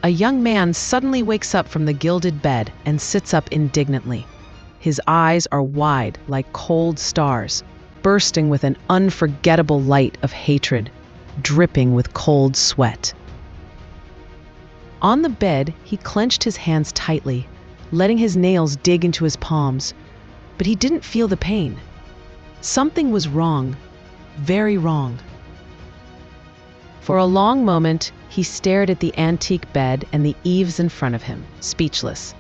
a young man suddenly wakes up from the gilded bed and sits up indignantly. His eyes are wide like cold stars, bursting with an unforgettable light of hatred, dripping with cold sweat. On the bed, he clenched his hands tightly, letting his nails dig into his palms, but he didn't feel the pain. Something was wrong, very wrong. For a long moment, he stared at the antique bed and the eaves in front of him, speechless.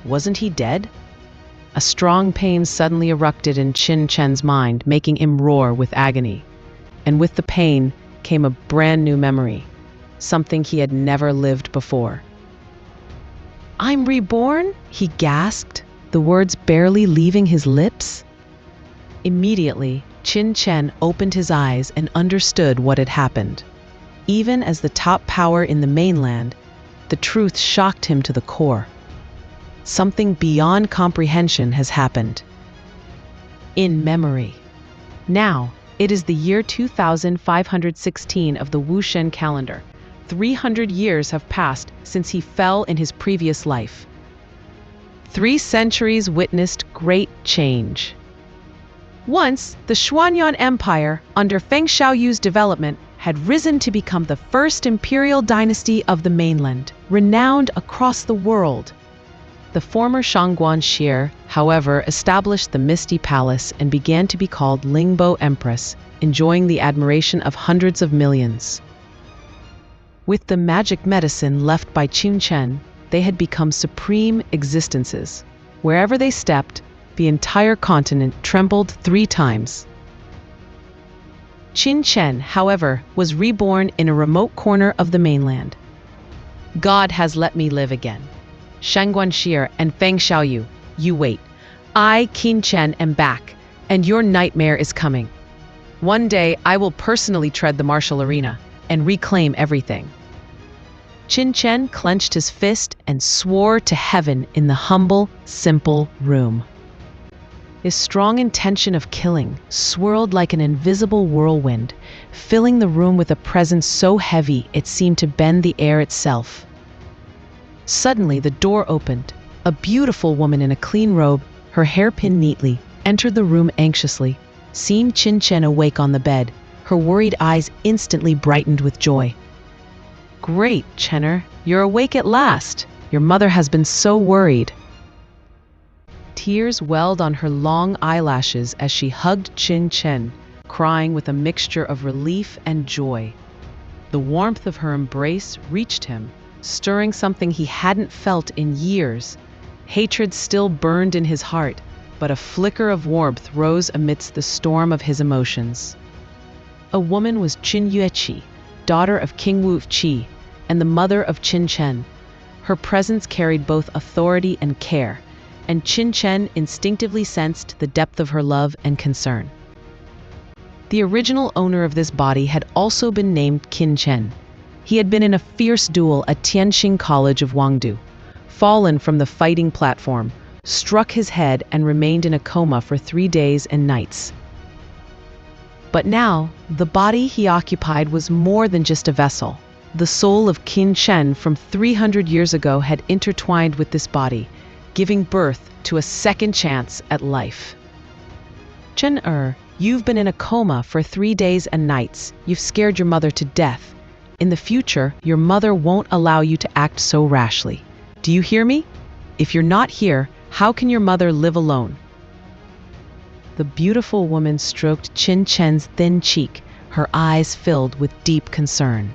Wasn't he dead? A strong pain suddenly erupted in Chen's mind, making him roar with agony. And with the pain came a brand new memory, something he had never lived before. "I'm reborn?" he gasped, the words barely leaving his lips. Immediately, Chen opened his eyes and understood what had happened. Even as the top power in the mainland, the truth shocked him to the core. Something beyond comprehension has happened. In memory. Now, it is the year 2516 of the Wuxian calendar. 300 years have passed since he fell in his previous life. 3 centuries witnessed great change. Once, the Xuanyuan Empire, under Feng Xiaoyu's development, had risen to become the first imperial dynasty of the mainland, renowned across the world. The former XI'ER, however, established the Misty Palace and began to be called LINGBO Empress, enjoying the admiration of hundreds of millions. With the magic medicine left by Chen, they had become supreme existences. Wherever they stepped, the entire continent trembled 3 times. Chen, however, was reborn in a remote corner of the mainland. "God has let me live again. SHANGGUAN and Feng Xiaoyu, you wait. I, Chen, am back, and your nightmare is coming. One day, I will personally tread the martial arena and reclaim everything." Chen clenched his fist and swore to heaven in the humble, simple room. His strong intention of killing swirled like an invisible whirlwind, filling the room with a presence so heavy it seemed to bend the air itself. Suddenly, the door opened. A beautiful woman in a clean robe, her hair pinned neatly, entered the room anxiously. Seeing Chen awake on the bed, her worried eyes instantly brightened with joy. "Great, CHEN'ER, you're awake at last. Your mother has been so worried." Tears welled on her long eyelashes as she hugged Chen, crying with a mixture of relief and joy. The warmth of her embrace reached him, stirring something he hadn't felt in years. Hatred still burned in his heart, but a flicker of warmth rose amidst the storm of his emotions. A woman was YUECHI, daughter of King YUECHI, and the mother of Chen. Her presence carried both authority and care, and Chen instinctively sensed the depth of her love and concern. The original owner of this body had also been named Chen. He had been in a fierce duel at Tianxing College of Wangdu, fallen from the fighting platform, struck his head and remained in a coma for 3 days and nights. But now, the body he occupied was more than just a vessel. The soul of Chen from 300 years ago had intertwined with this body, giving birth to a second chance at life. "CHEN'ER, you've been in a coma for 3 days and nights. You've scared your mother to death. In the future, your mother won't allow you to act so rashly. Do you hear me? If you're not here, how can your mother live alone?" The beautiful woman stroked Chen's thin cheek, her eyes filled with deep concern.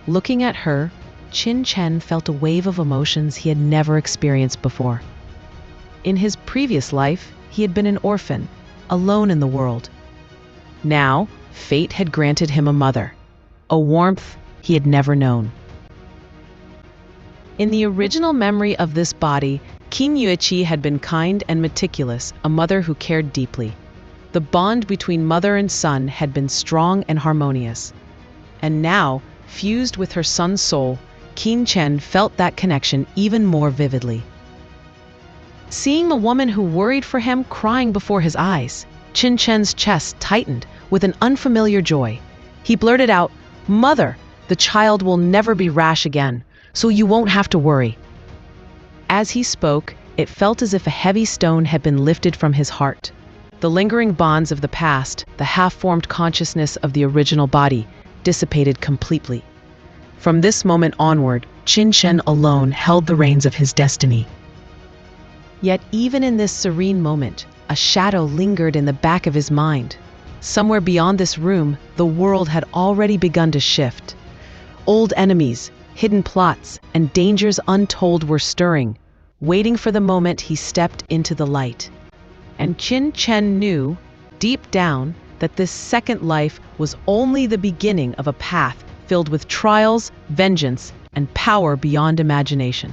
Looking at her, Chen felt a wave of emotions he had never experienced before. In his previous life, he had been an orphan, alone in the world. Now, fate had granted him a mother, a warmth he had never known. In the original memory of this body, King YUECHI had been kind and meticulous, a mother who cared deeply. The bond between mother and son had been strong and harmonious. And now, fused with her son's soul, Chen felt that connection even more vividly. Seeing the woman who worried for him crying before his eyes, Chen's chest tightened with an unfamiliar joy. He blurted out, "Mother, the child will never be rash again. so you won't have to worry." As he spoke, it felt as if a heavy stone had been lifted from his heart. The lingering bonds of the past, the half-formed consciousness of the original body, dissipated completely. From this moment onward, CHEN alone held the reins of his destiny. Yet even in this serene moment, a shadow lingered in the back of his mind. Somewhere beyond this room, the world had already begun to shift. Old enemies, hidden plots, and dangers untold were stirring, waiting for the moment he stepped into the light. And CHEN knew, deep down, that this second life was only the beginning of a path filled with trials, vengeance, and power beyond imagination.